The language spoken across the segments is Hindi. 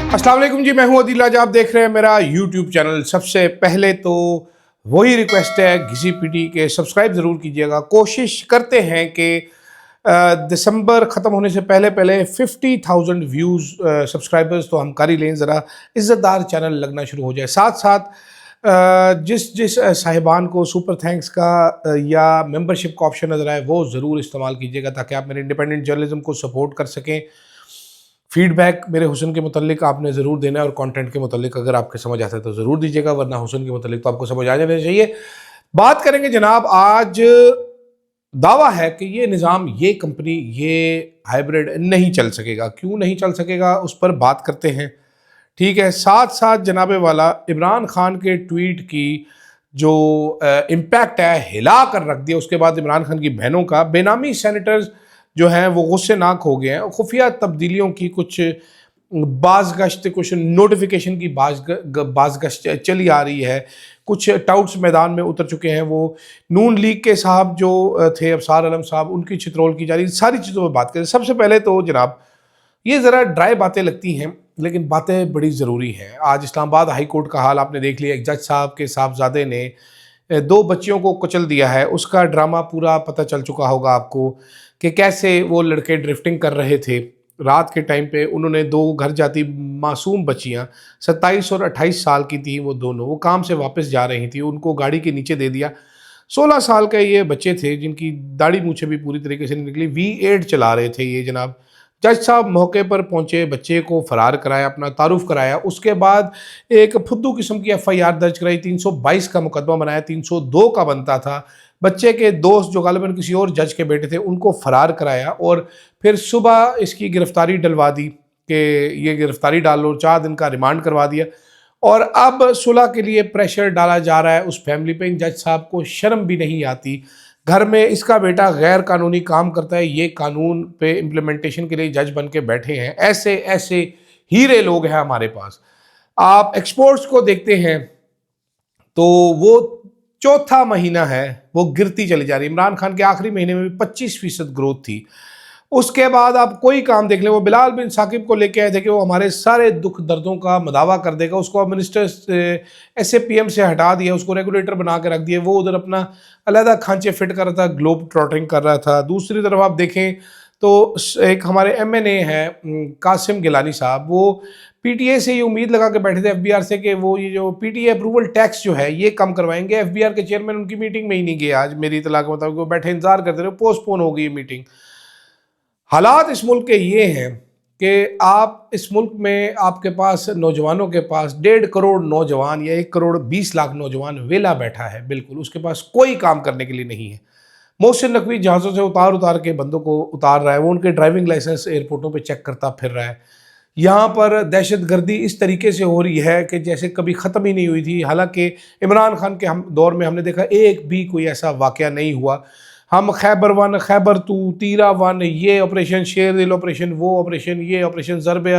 अस्सलाम वालेकुम जी, मैं हूं अदील आज। आप देख रहे हैं मेरा यूट्यूब चैनल। सबसे पहले तो वही रिक्वेस्ट है, घिसी पीटी के सब्सक्राइब ज़रूर कीजिएगा। कोशिश करते हैं कि दिसंबर ख़त्म होने से पहले पहले 50,000 व्यूज़ सब्सक्राइबर्स तो हम कर ही लें, ज़रा इज़्ज़तदार चैनल लगना शुरू हो जाए। साथ साथ जिस जिस साहिबान को सुपर थैंक्स का या मेंबरशिप का ऑप्शन नज़र आए वो ज़रूर इस्तेमाल कीजिएगा ताकि आप मेरे इंडिपेंडेंट जर्नलिज्म को सपोर्ट कर सकें। फीडबैक मेरे हुस्न के मुतल्लिक आपने ज़रूर देना है और कंटेंट के मुतल्लिक अगर आपके समझ आता है तो ज़रूर दीजिएगा, वरना हुस्न के मुतल्लिक तो आपको समझ आ जाना चाहिए। बात करेंगे जनाब, आज दावा है कि ये निज़ाम, ये कंपनी, ये हाइब्रिड नहीं चल सकेगा। क्यों नहीं चल सकेगा उस पर बात करते हैं, ठीक है। साथ साथ जनाब वाला इमरान खान के ट्वीट की जो इम्पैक्ट है हिला कर रख दिया। उसके बाद इमरान खान की बहनों का बेनामी सेनेटर्स जो हैं वो गुस्सेनाक हो गए हैं। खुफिया तब्दीलियों की कुछ बाज़गश्त, कुछ नोटिफिकेशन की बाज़गश्त चली आ रही है। कुछ टाउट्स मैदान में उतर चुके हैं। वो नून लीग के साहब जो थे अफसार आलम साहब, उनकी छितरोल की जा रही, सारी चीज़ों पर बात करें। सबसे पहले तो जनाब ये ज़रा ड्राई बातें लगती हैं लेकिन बातें बड़ी ज़रूरी हैं। आज इस्लामाबाद हाई कोर्ट का हाल आपने देख लिया। एक जज साहब के साहबजादे ने दो बच्चियों को कुचल दिया है। उसका ड्रामा पूरा पता चल चुका होगा आपको कि कैसे वो लड़के ड्रिफ्टिंग कर रहे थे रात के टाइम पे। उन्होंने दो घर जाती मासूम बच्चियां, 27 और 28 साल की थी वो दोनों, वो काम से वापस जा रही थी, उनको गाड़ी के नीचे दे दिया। 16 साल के ये बच्चे थे जिनकी दाढ़ी मूछें भी पूरी तरीके से नहीं निकली। V8 चला रहे थे ये जनाब। जज साहब मौके पर पहुंचे, बच्चे को फरार कराया, अपना तारुफ कराया। उसके बाद एक फुद्दू किस्म की FIR दर्ज कराई, 322 का मुकदमा बनाया, 302 का बनता था। बच्चे के दोस्त जो गालिबन किसी और जज के बेटे थे उनको फरार कराया और फिर सुबह इसकी गिरफ्तारी डलवा दी कि ये गिरफ्तारी डाल लो, 4 दिन का रिमांड करवा दिया। और अब सुलह के लिए प्रेशर डाला जा रहा है उस फैमिली पे। जज साहब को शर्म भी नहीं आती। घर में इसका बेटा गैर कानूनी काम करता है, ये कानून पे इम्प्लीमेंटेशन के लिए जज बन के बैठे हैं। ऐसे ऐसे हीरे लोग हैं हमारे पास। आप एक्सपोर्ट्स को देखते हैं तो वो चौथा महीना है वो गिरती चली जा रही है। इमरान खान के आखिरी महीने में भी 25% ग्रोथ थी। उसके बाद आप कोई काम देख लें, वो बिलाल बिन साकिब को लेके आए थे कि वो हमारे सारे दुख दर्दों का मदावा कर देगा। उसको अब मिनिस्टर SAPM से हटा दिया, उसको रेगुलेटर बना के रख दिया। वो उधर अपना अलहदा खांचे फिट कर रहा था, ग्लोब ट्रॉटिंग कर रहा था। दूसरी तरफ आप देखें तो एक हमारे MNA है कासिम गिलानी साहब, वो PTA से ये उम्मीद लगा के बैठे थे FBR से कि वो ये जो PTA अप्रूवल टैक्स जो है ये कम करवाएंगे। FBR के चेयरमैन उनकी मीटिंग में ही नहीं गए। आज मेरी इतला के मुताबिक वो बैठे इंतजार करते रहे, पोस्टपोन हो गई मीटिंग। हालात इस मुल्क के ये हैं कि आप इस मुल्क में आपके पास नौजवानों के पास 1.5 करोड़ नौजवान या 1 करोड़ 20 लाख नौजवान वेला बैठा है, बिल्कुल उसके पास कोई काम करने के लिए नहीं है। मोहसिन नकवी जहाज़ों से उतार के बंदों को उतार रहा है, वो उनके ड्राइविंग लाइसेंस एयरपोर्टों पे चेक करता फिर रहा है। यहाँ पर दहशतगर्दी इस तरीके से हो रही है कि जैसे कभी ख़त्म ही नहीं हुई थी। हालांकि इमरान खान के हम दौर में हमने देखा एक भी कोई ऐसा वाक़या नहीं हुआ। हम खैबर 1, खैबर 2, तीरा 1, ये ऑपरेशन शेरदिल ऑपरेशन, वो ऑपरेशन, ये ऑपरेशन ज़रबे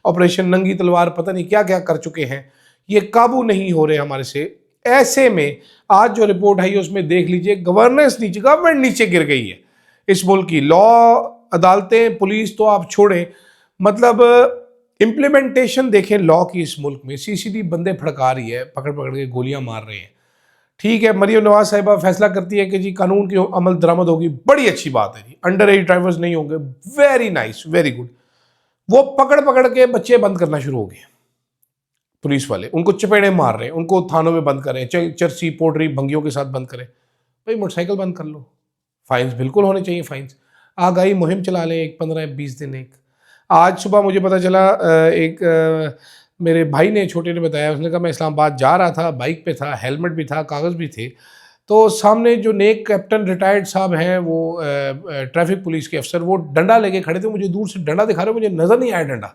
ऑपरेशन, नंगी तलवार, पता नहीं क्या क्या कर चुके हैं। ये काबू नहीं हो रहे हमारे से। ऐसे में आज जो रिपोर्ट आई है उसमें देख लीजिए गवर्नेंस नीचे, गवर्नमेंट नीचे गिर गई है इस मुल्क की। लॉ, अदालतें, पुलिस तो आप छोड़ें, मतलब इम्प्लीमेंटेशन देखें लॉ की इस मुल्क में। CCD बंदे फड़का रही है, पकड़ पकड़ के गोलियां मार रहे हैं। ठीक है, मरियम नवाज साहिबा फैसला करती है कि जी कानून की अमल दरामद होगी, बड़ी अच्छी बात है जी, अंडर एज ड्राइवर्स नहीं होंगे, वेरी नाइस, वेरी गुड। वो पकड़ पकड़ के बच्चे बंद करना शुरू हो गए पुलिस वाले, उनको चपेड़े मार रहे हैं, उनको थानों में बंद करें, चर्ची पोटरी भंगियों के साथ बंद करें। भाई मोटरसाइकिल बंद कर लो, फाइन्स बिल्कुल होने चाहिए, फाइन्स। आगाही मुहिम चला लें, एक 15-20 दिन। एक आज सुबह मुझे पता चला, मेरे भाई ने, छोटे ने बताया, उसने कहा मैं इस्लामाबाद जा रहा था, बाइक पे था, हेलमेट भी था, कागज़ भी थे, तो सामने जो नेक कैप्टन रिटायर्ड साहब हैं, वो ट्रैफिक पुलिस के अफसर, वो डंडा लेके खड़े थे। मुझे दूर से डंडा दिखा रहे, मुझे नज़र नहीं आया डंडा।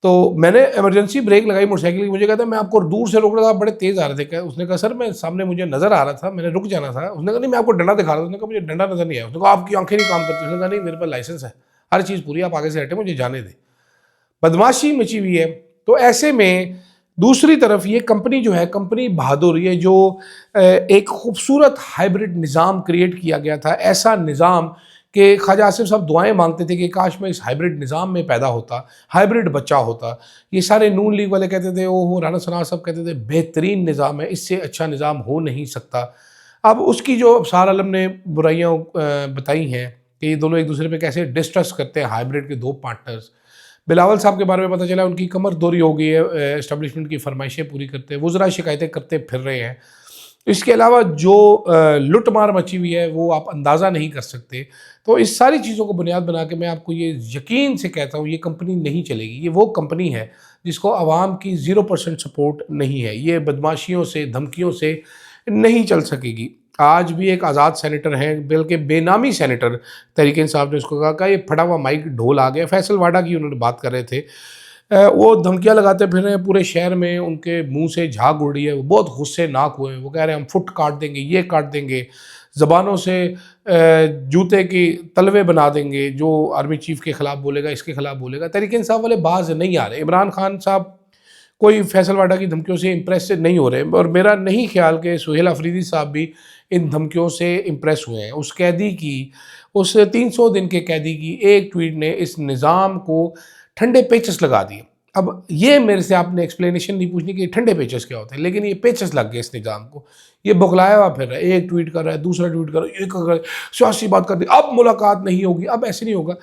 तो मैंने इमरजेंसी ब्रेक लगाई मोटरसाइकिल की। मुझे कहता मैं आपको दूर से रोक रहा था, आप बड़े तेज़ आ रहे थे। उसने कहा सर मैं सामने, मुझे नज़र आ रहा था, मैंने रुक जाना था। उसने कहा नहीं मैं आपको डंडा दिखा रहा था। उसने कहा मुझे डंडा नज़र नहीं आया। उसने कहा आपकी आंखें नहीं काम करती। उसने कहा नहीं मेरे पास लाइसेंस है, हर चीज़ पूरी, आप आगे से हटे, मुझे जाने दें। बदमाशी मची हुई है। तो ऐसे में दूसरी तरफ ये कंपनी जो है, कंपनी बहादुर, ये जो एक खूबसूरत हाइब्रिड निज़ाम क्रिएट किया गया था, ऐसा निज़ाम कि ख्वाजा आसिफ साहब दुआएं मांगते थे कि काश मैं इस हाइब्रिड निज़ाम में पैदा होता, हाइब्रिड बच्चा होता। ये सारे नून लीग वाले कहते थे, ओहो राना सनार साहब कहते थे बेहतरीन निज़ाम है, इससे अच्छा निज़ाम हो नहीं सकता। अब उसकी जो अबसार आलम ने बुराइयाँ बताई हैं कि ये दोनों एक दूसरे पे कैसे डिस्ट्रस्ट करते हैं, हाइब्रिड के दो पार्टनर्स। बिलावल साहब के बारे में पता चला उनकी कमर दोरी हो गई है, एस्टेब्लिशमेंट की फरमाइशें पूरी करते हैं, वुज़रा शिकायतें करते फिर रहे हैं। इसके अलावा जो लुट मार मची हुई है वो आप अंदाज़ा नहीं कर सकते। तो इस सारी चीज़ों को बुनियाद बना के मैं आपको ये यकीन से कहता हूँ, ये कंपनी नहीं चलेगी। ये वो कंपनी है जिसको आवाम की 0% सपोर्ट नहीं है, ये बदमाशियों से, धमकियों से नहीं चल सकेगी। आज भी एक आज़ाद सेनेटर हैं, बल्कि बेनामी सेनेटर तहरीक इंसाफ ने उसको कहा कि ये फटा हुआ माइक ढोल आ गया। फैसल वाडा की उन्होंने बात कर रहे थे, वो धमकियाँ लगाते फिर रहे हैं पूरे शहर में, उनके मुंह से झाग उड़ रही है, वो बहुत गुस्सेनाक हुए हैं। वो कह रहे हैं हम फुट काट देंगे, ये काट देंगे, ज़बानों से जूते की तलवे बना देंगे, जो आर्मी चीफ के ख़िलाफ़ बोलेगा, इसके ख़िलाफ़ बोलेगा। तहरीक इंसाफ वाले बाज नहीं आ रहे। इमरान खान साहब कोई फैसल वाडा की धमकियों से इम्प्रेस नहीं हो रहे, और मेरा नहीं ख्याल कि सुहेल अफरीदी साहब भी इन धमकियों से इम्प्रेस हुए हैं। उस कैदी की, उस 300 दिन के कैदी की एक ट्वीट ने इस निज़ाम को ठंडे पेचस लगा दिए। अब ये मेरे से आपने एक्सप्लेनेशन नहीं पूछनी कि ठंडे पेचस क्या होते हैं, लेकिन ये पेचस लग गए इस निज़ाम को। ये बौखलाया हुआ फिर रहा है, एक ट्वीट कर रहा है, दूसरा ट्वीट कर रहा है, एक अगर सियासी बात कर दी, अब मुलाकात नहीं होगी, अब ऐसे नहीं होगा।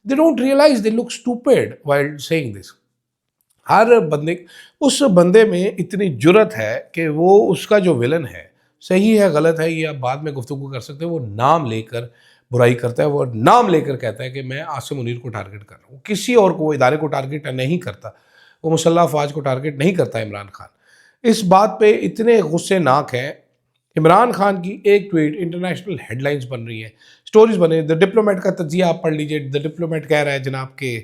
They don't realise, they look stupid while saying this. हर बंदे, उस बंदे में इतनी जुर्रत है कि वो उसका जो विलन है, सही है गलत है ये आप बाद में गुफ्तगू कर सकते हैं, वो नाम लेकर बुराई करता है, वो नाम लेकर कहता है कि मैं आसिम मुनीर को टारगेट कर रहा हूँ, किसी और को, इदारे को टारगेट नहीं करता, वो मुसल्लह अफवाज को टारगेट नहीं करता इमरान खान। इस बात पे इतने गुस्सेनाक हैं। इमरान खान की एक ट्वीट इंटरनेशनल हेडलाइंस बन रही है, स्टोरीज बन रही है। द डिप्लोमेट का तजिया आप पढ़ लीजिए। द डिप्लोमेट कह रहा है जनाब के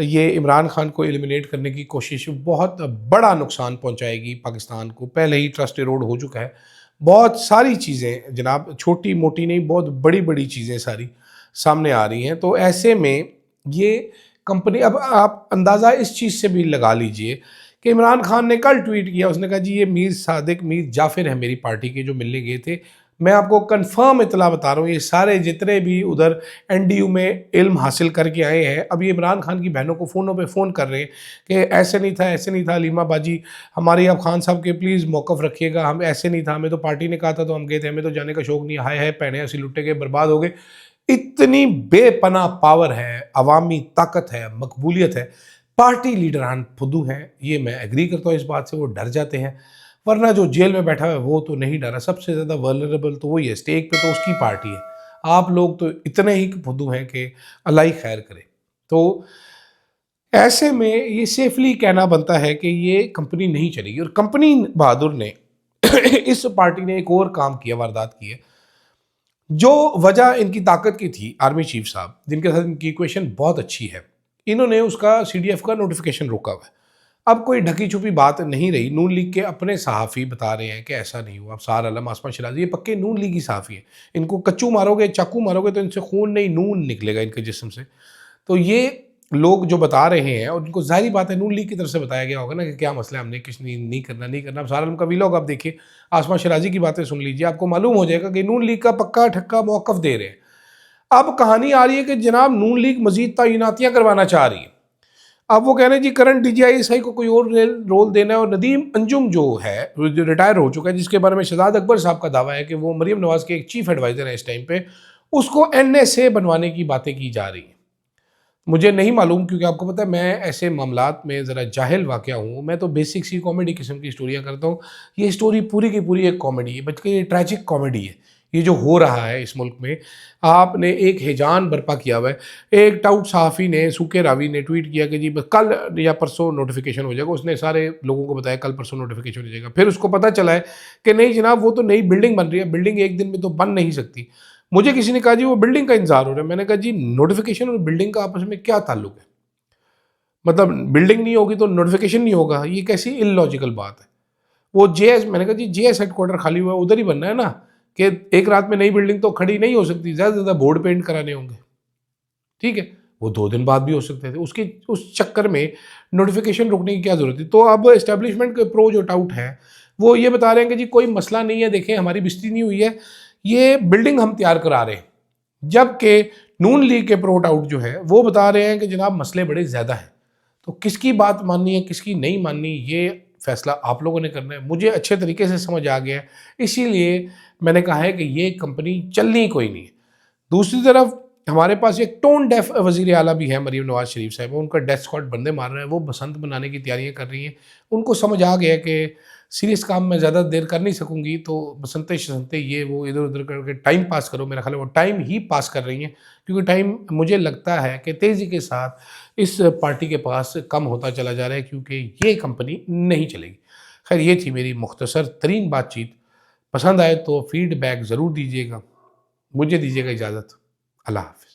ये इमरान खान को एलिमिनेट करने की कोशिश बहुत बड़ा नुकसान पहुंचाएगी पाकिस्तान को। पहले ही ट्रस्ट इरोड हो चुका है, बहुत सारी चीज़ें जनाब, छोटी मोटी नहीं, बहुत बड़ी बड़ी चीज़ें सारी सामने आ रही हैं। तो ऐसे में ये कंपनी, अब आप अंदाज़ा इस चीज़ से भी लगा लीजिए कि इमरान खान ने कल ट्वीट किया, उसने कहा जी ये मीर सादिक, मीर जाफिर है मेरी पार्टी के, जो मिलने गए थे। मैं आपको कंफर्म इतला बता रहा हूँ, ये सारे जितने भी उधर एनडीयू में इल्म हासिल करके आए हैं, अब ये इमरान खान की बहनों को फ़ोनों पे फ़ोन कर रहे हैं कि ऐसे नहीं था, ऐसे नहीं था, अलीमा बाजी हमारी, आप खान साहब के प्लीज़ मौक़िफ़ रखिएगा, हम ऐसे नहीं था, हमें तो पार्टी ने कहा था तो हम गए थे, हमें तो जाने का शौक़ नहीं, हाय हाय पहने ऐसे लुटे गए, बर्बाद हो गए। इतनी बेपनाह पावर है, अवामी ताकत है, मकबूलियत है। पार्टी लीडरान फुद्दू हैं, ये मैं एग्री करता हूँ इस बात से, वो डर जाते हैं, वरना जो जेल में बैठा है वो तो नहीं डरा। सबसे ज़्यादा वल्नरेबल तो वही है, स्टेक पे तो उसकी पार्टी है। आप लोग तो इतने ही फुद्दू हैं कि अल्लाह ही खैर करे। तो ऐसे में ये सेफली कहना बनता है कि ये कंपनी नहीं चलेगी। और कंपनी बहादुर ने इस पार्टी ने एक और काम किया, वारदात की है, जो वजह इनकी ताकत की थी। आर्मी चीफ साहब, जिनके साथ इनकी इक्वेशन बहुत अच्छी है, इन्होंने उसका CDF का नोटिफिकेशन रोका हुआ है। अब कोई ढकी छुपी बात नहीं रही। नून लीग के अपने सहाफ़ी बता रहे हैं कि ऐसा नहीं हुआ। अब सार आलम, आसमा शराजी, ये पक्के नून लीगी सहाफ़ी है। इनको कच्चू मारोगे, चाकू मारोगे तो इनसे खून नहीं, नून निकलेगा इनके जिस्म से। तो ये लोग जो बता रहे हैं, और उनको ज़ाहिर बात है नून लीग की तरफ से बताया गया होगा ना कि क्या मसला है, हमने कुछ नहीं करना, नहीं करना। अब सार आलम का वीलॉग आप देखिए, आसमा शराजी की बातें सुन लीजिए, आपको मालूम हो जाएगा कि नून लीग का पक्का ठक्का मौक़िफ़ दे रहे हैं। अब कहानी आ रही है कि जनाब नून लीग मज़ीद तैनातियाँ करवाना चाह रही है। अब वो कह रहे हैं जी करंट DGI को कोई और रोल देना है। और नदीम अंजुम जो है, जो रिटायर हो चुका है, जिसके बारे में शहजाद अकबर साहब का दावा है कि वो मरीम नवाज़ के एक चीफ एडवाइज़र है इस टाइम पे, उसको NSA बनवाने की बातें की जा रही हैं। मुझे नहीं मालूम, क्योंकि आपको पता है मैं ऐसे मामलात में ज़रा जाहिल वाक़या हूँ। मैं तो बेसिक सी कॉमेडी किस्म की स्टोरियाँ करता हूँ। ये स्टोरी पूरी की पूरी एक कॉमेडी है, बल्कि ये ट्रैजिक कॉमेडी है। ये जो हो रहा है इस मुल्क में, आपने एक हिजान बर्पा किया हुआ है। एक टाउट सहाफ़ी ने, सूखे रावी ने ट्वीट किया कि जी बस कल या परसों नोटिफिकेशन हो जाएगा। उसने सारे लोगों को बताया कल परसों नोटिफिकेशन हो जाएगा। फिर उसको पता चला है कि नहीं जनाब, वो तो नई बिल्डिंग बन रही है, बिल्डिंग एक दिन में तो बन नहीं सकती। मुझे किसी ने कहा जी वो बिल्डिंग का इंतजार हो रहा है। मैंने कहा जी नोटिफिकेशन और बिल्डिंग का आपस में क्या ताल्लुक है? मतलब बिल्डिंग नहीं होगी तो नोटिफिकेशन नहीं होगा, ये कैसी इलॉजिकल बात है। वो JS, मैंने कहा जी JS हेडक्वार्टर खाली हुआ है, उधर ही बनना है ना, कि एक रात में नई बिल्डिंग तो खड़ी नहीं हो सकती, ज़्यादा से ज़्यादा बोर्ड पेंट कराने होंगे, ठीक है, वो 2 दिन बाद भी हो सकते थे। उसकी उस चक्कर में नोटिफिकेशन रोकने की क्या ज़रूरत थी? तो अब एस्टेब्लिशमेंट के प्रो जो टाउट है वो ये बता रहे हैं कि जी कोई मसला नहीं है, देखें हमारी बिस्ती नहीं हुई है, ये बिल्डिंग हम तैयार करा रहे हैं, जबकि नून लीग के प्रोट आउट जो है वो बता रहे हैं कि जनाब मसले बड़े ज़्यादा हैं। तो किसकी बात माननी है, किसकी नहीं माननी, ये फैसला आप लोगों ने करना है। मुझे अच्छे तरीके से समझ आ गया है, इसीलिए मैंने कहा है कि ये कंपनी चलनी कोई नहीं है। दूसरी तरफ हमारे पास एक टोन डेफ वज़ीर आला भी है, मरीम नवाज़ शरीफ साहब, उनका डेथ स्क्वाड बंदे मार रहे हैं, वो बसंत मनाने की तैयारियां कर रही हैं। उनको समझ आ गया कि सीरियस काम में ज़्यादा देर कर नहीं सकूंगी, तो बसंते शसंते ये वो इधर उधर करके टाइम पास करो। मेरा ख्याल है वो टाइम ही पास कर रही हैं, क्योंकि टाइम मुझे लगता है कि तेज़ी के साथ इस पार्टी के पास कम होता चला जा रहा है, क्योंकि ये कंपनी नहीं चलेगी। खैर, ये थी मेरी मुख्तसर तरीन बातचीत। पसंद आए तो फीडबैक ज़रूर दीजिएगा। मुझे दीजिएगा इजाज़त। अल्लाह हाफ़िज़।